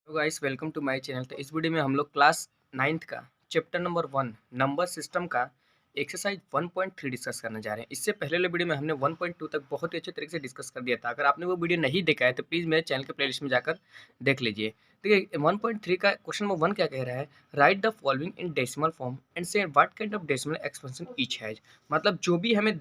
तो guys welcome to my channel. तो इस वीडियो में हम लोग क्लास 9th का चैप्टर नंबर 1 नंबर सिस्टम का एक्सरसाइज 1.3 डिस्कस करने जा रहे हैं। इससे पहले वाले वीडियो में हमने 1.2 तक बहुत ही अच्छे तरीके से डिस्कस कर दिया था। अगर आपने वो वीडियो नहीं देखा है तो प्लीज़ मेरे चैनल के प्लेलिस्ट में जाकर देख लीजिए। देखिए 1.3 का क्वेश्चन नंबर 1 क्या कह रहा है, write the following in decimal form and say what kind of decimal expansion each has. मतलब जो भी हमें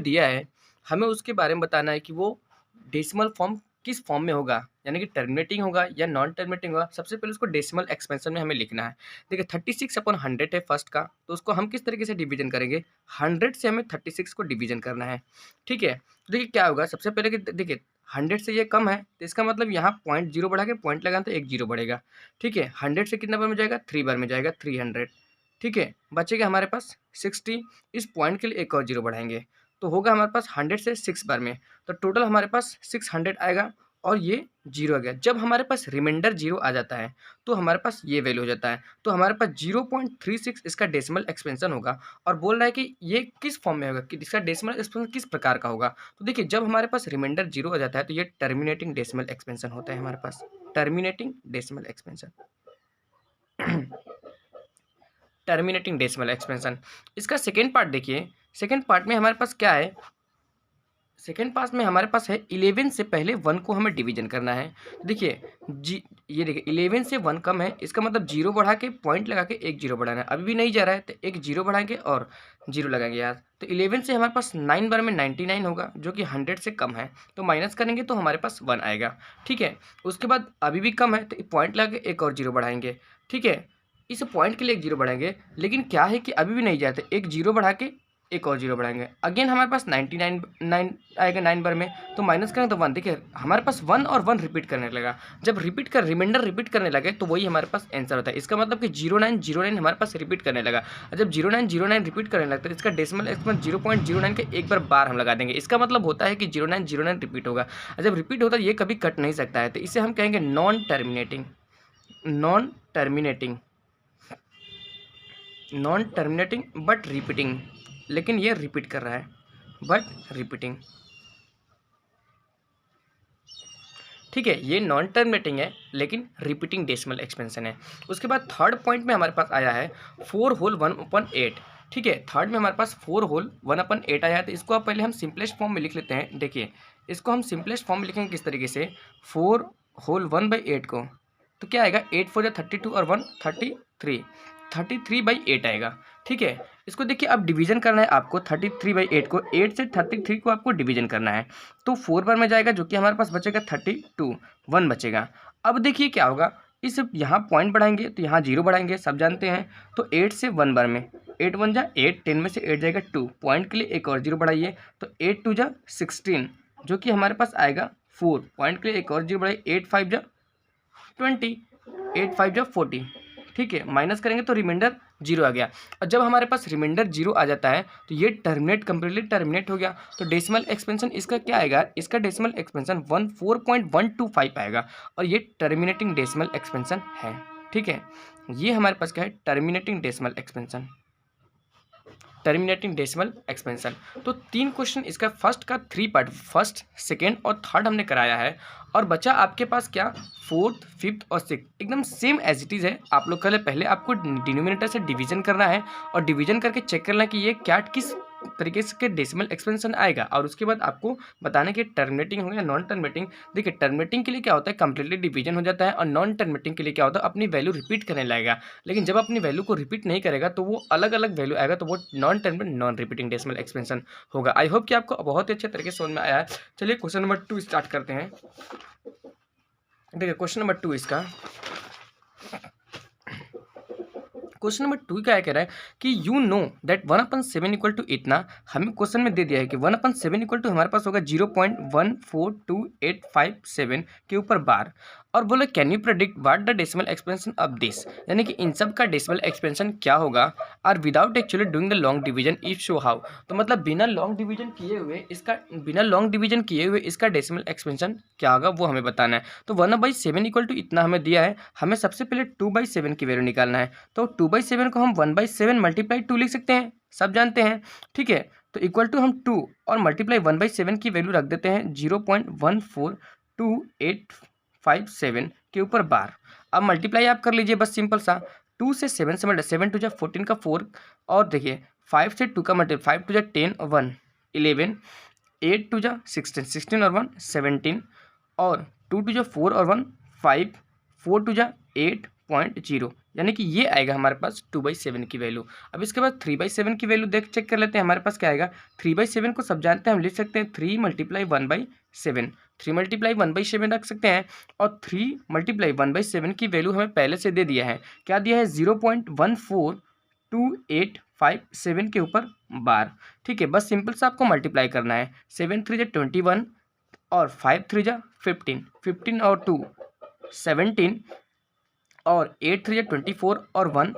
दिया है हमें उसके बारे में बताना है कि वो डेसिमल फॉर्म किस फॉर्म में होगा, यानी कि टर्मिनेटिंग होगा या नॉन टर्मिनेटिंग होगा। सबसे पहले उसको डेसिमल एक्सपेंशन में हमें लिखना है। देखिए 36/100 है फर्स्ट का, तो उसको हम किस तरीके से डिवीजन करेंगे, 100 से हमें 36 को डिवीजन करना है। ठीक है, तो देखिए क्या होगा, सबसे पहले कि देखिए 100 से ये कम है तो इसका मतलब यहाँ पॉइंट जीरो बढ़ा के पॉइंट लगाना तो एक जीरो बढ़ेगा। ठीक है, 100 से कितना बार में जाएगा, 3 बार में जाएगा, 300। ठीक है, बचेगा हमारे पास 60। इस पॉइंट के लिए एक और जीरो बढ़ाएंगे तो होगा हमारे पास 100 से 6 बार में, तो टोटल हमारे पास 600 आएगा और ये जीरो आ गया। जब हमारे पास रिमाइंडर जीरो आ जाता है तो हमारे पास ये वैल्यू हो जाता है, तो हमारे पास 0.36 इसका डेसिमल एक्सपेंशन होगा। और बोल रहा है कि ये किस फॉर्म में होगा, कि इसका डेसिमल एक्सपेंशन किस प्रकार का होगा। तो देखिए जब हमारे पास रिमाइंडर जीरो आ जाता है तो ये टर्मिनेटिंग डेसिमल एक्सपेंशन होता है हमारे पास, terminating decimal expansion. Terminating decimal expansion. इसका सेकेंड पार्ट देखिए, सेकेंड पार्ट में हमारे पास क्या है, सेकेंड पास में हमारे पास है 11 से पहले 1 को हमें डिवीजन करना है। देखिए जी, ये देखिए 11 से 1 कम है, इसका मतलब जीरो बढ़ा के पॉइंट लगा के एक जीरो बढ़ाना है। अभी भी नहीं जा रहा है तो एक जीरो बढ़ाएंगे और जीरो लगाएंगे यार। तो 11 से हमारे पास 9 बार में 99 होगा जो कि 100 से कम है, तो माइनस करेंगे तो हमारे पास 1 आएगा। ठीक है, उसके बाद अभी भी कम है तो पॉइंट लगा के एक और जीरो बढ़ाएंगे। ठीक है, इस पॉइंट के लिए एक जीरो बढ़ाएंगे, लेकिन क्या है कि अभी भी नहीं जाते, एक जीरो बढ़ा के एक और जीरो बढ़ाएंगे। अगेन हमारे पास 99 आएगा 9 बार में, तो माइनस करें तो 1। देखिए हमारे पास 1 और 1 रिपीट करने लगा, जब रिमाइंडर रिपीट करने लगे तो वही हमारे पास आंसर होता है। इसका मतलब कि 0909 हमारे पास रिपीट करने लगा, और जब 0909 रिपीट करने लगता है इसका डेसिमल एक्सपेंशन 0.09 के एक बार हम लगा देंगे। इसका मतलब होता है कि 0909 रिपीट होगा, और जब रिपीट होता है ये कभी कट नहीं सकता है, तो इसे हम कहेंगे non terminating, non terminating, non terminating but repeating. लेकिन ये रिपीट कर रहा है बट रिपीटिंग। ठीक है, ये नॉन टर्मिनेटिंग है लेकिन रिपीटिंग डेसिमल एक्सपेंशन है। उसके बाद थर्ड पॉइंट में हमारे पास आया है 4 होल 1/8। ठीक है, थर्ड में हमारे पास 4 होल 1/8 आया है, तो इसको आप पहले हम सिंपलेस्ट फॉर्म में लिख लेते हैं। देखिए इसको हम सिंपलेस्ट फॉर्म में लिखेंगे किस तरीके से, 4 होल 1/8 को, तो क्या आएगा, 8 4 या 32 और 1 33, 33/8 आएगा। ठीक है, इसको देखिए अब डिवीजन करना है आपको, 33/8 को, 8 से 33 को आपको डिवीजन करना है, तो 4 बार में जाएगा जो कि हमारे पास बचेगा 32, 1 बचेगा। अब देखिए क्या होगा, इस यहाँ पॉइंट बढ़ाएंगे तो यहाँ जीरो बढ़ाएंगे, सब जानते हैं। तो 8 से 1 बार में, 8 1 जा 8, 10 में से 8 जाएगा 2, पॉइंट के लिए एक और जीरो बढ़ाइए, तो 8 2 जा 16 जो कि हमारे पास आएगा 4, पॉइंट के लिए एक और जीरो बढ़ाइए, 8 5 जा 20, 8 5 जा 40। ठीक है, माइनस करेंगे तो रिमाइंडर जीरो आ गया, और जब हमारे पास रिमाइंडर जीरो आ जाता है तो ये कंप्लीटली टर्मिनेट हो गया। तो डेसिमल एक्सपेंशन इसका क्या आएगा, इसका डेसिमल एक्सपेंशन 4.125 आएगा, और ये टर्मिनेटिंग डेसिमल एक्सपेंशन है। ठीक है, ये हमारे पास क्या है, terminating decimal expansion, terminating decimal expansion. तो 3 क्वेश्चन इसका फर्स्ट का 3 पार्ट, फर्स्ट सेकेंड और थर्ड हमने कराया है, और बचा आपके पास क्या, फोर्थ फिफ्थ और सिक्स एकदम सेम एज इट इज़ है। आप लोग पहले आपको डिनोमिनेटर से डिवीजन करना है, और डिवीजन करके चेक करना है कि ये क्या किस तरीके से डेसिमल एक्सपेंशन आएगा, और उसके बाद आपको बताना कि टर्मिनेटिंग हो या नॉन टर्मिनेटिंग। देखिए टर्मिनेटिंग के लिए क्या होता है, कंप्लीटली डिवीजन हो जाता है, और नॉन टर्मिनेटिंग के लिए क्या होता है, अपनी वैल्यू रिपीट करने लगेगा। लेकिन जब अपनी वैल्यू को रिपीट नहीं करेगा तो वो अलग अलग वैल्यू आएगा, तो वो non terminating non repeating decimal expansion होगा। आई होप कि आपको बहुत ही अच्छे तरीके से समझ में आया है। चलिए क्वेश्चन नंबर 2 स्टार्ट करते हैं। देखिए क्वेश्चन नंबर 2 इसका, क्वेश्चन नंबर 2 क्या कह रहा है कि you know that 1/7 equal to इतना, हमें क्वेश्चन में दे दिया है कि 1/7 इक्वल टू हमारे पास होगा 0.14287 के ऊपर बार, और बोले can you predict what the decimal expansion of this, यानी कि इन सब का डेसिमल एक्सपेंशन क्या होगा, और without actually doing the long division if show how. तो मतलब बिना लॉन्ग डिवीजन किए हुए इसका डेसिमल एक्सपेंशन क्या होगा वो हमें बताना है। तो 1/7 इक्वल टू इतना हमें दिया है, हमें सबसे पहले 2/7 की वैल्यू निकालना है। तो 2/7 को हम 1/7 मल्टीप्लाई 2 लिख सकते हैं, सब जानते हैं। ठीक है, तो इक्वल टू हम 2 और मल्टीप्लाई 1/7 की वैल्यू रख देते हैं 0.14285 1.57 के ऊपर बार। अब मल्टीप्लाई आप कर लीजिए बस सिंपल सा, 2 से 7 से मल्टीप्लाई, 7 टू जा 14 का 4, और देखिए 5 से 2 का मल्टीप्लाई, 5 टू जा 10 और 1 11, 8 टू जा 16, 16 और 1 17, और 2 टू जा 4 और 1 5, 4 टू जा 8.0, यानी कि ये आएगा हमारे पास 2/7 की वैल्यू। अब इसके बाद 3/7 की वैल्यू चेक कर लेते हैं, हमारे पास क्या आएगा। 3/7 को सब जानते हैं, हम लिख सकते हैं 3 × 1/7, 3 × 1/7 रख सकते हैं, और 3 × 1/7 की वैल्यू हमें पहले से दे दिया है, क्या दिया है 0.142857 के ऊपर बार। ठीक है, बस सिंपल से आपको मल्टीप्लाई करना है, 7 3 × 21 और 5 3 × 15, 15 और 2 17, और 8 3 × 24 और 1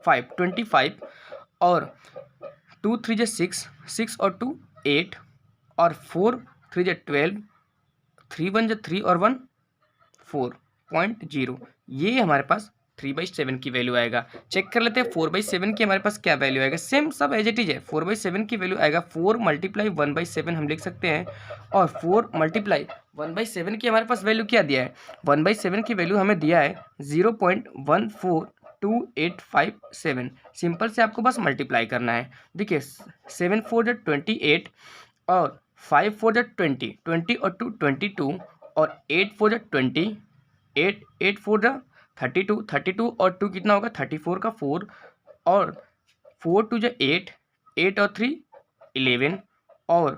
5 25, और 2 3 × 6 6 और 2 8, और 4 3 × 12, 3 1 × 3 और 1 4.0, ये हमारे पास 3/7 की वैल्यू आएगा। चेक कर लेते हैं 4/7 की हमारे पास क्या वैल्यू आएगा। सेम सब एज इट इज है, 4/7 की वैल्यू आएगा 4 × 1/7 हम लिख सकते हैं, और 4 × 1/7 की हमारे पास वैल्यू क्या दिया है, 1/7 की वैल्यू हमें दिया है 0.14287। सिंपल से आपको बस मल्टीप्लाई करना है। देखिए 7 4 × 28, और 5 4 × 20, 20 और 2 22, और 8 4 × 20, 8 8 4 × 32, 32 और 2 कितना होगा 34 का 4, और 4 2 × 8, 8 और 3 11, और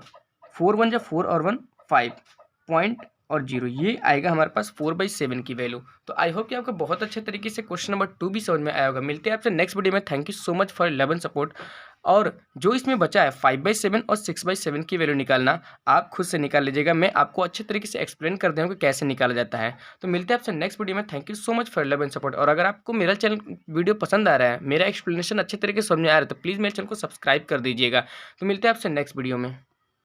4 1 × 4 और 1 5.0, ये आएगा हमारे पास 4/7 की वैल्यू। तो आई होप कि आपको बहुत अच्छे तरीके से क्वेश्चन नंबर 2 भी समझ में आया होगा। मिलते हैं आपसे नेक्स्ट वीडियो में। Thank you so much for 11 support. और जो इसमें बचा है 5/7 और 6/7 की वैल्यू निकालना, आप खुद से निकाल लीजिएगा, मैं आपको अच्छे तरीके से एक्सप्लेन कर दूँगा कि कैसे निकाला जाता है। तो मिलते हैं आपसे नेक्स्ट वीडियो में। Thank you so much for 11 support. और अगर आपको मेरा चैनल वीडियो पसंद आ रहा है, मेरा एक्सप्लेनेशन अच्छे तरीके से समझ में आ रहा है, तो प्लीज़ मेरे चैनल को सब्सक्राइब कर दीजिएगा। तो मिलते हैं आपसे नेक्स्ट वीडियो में।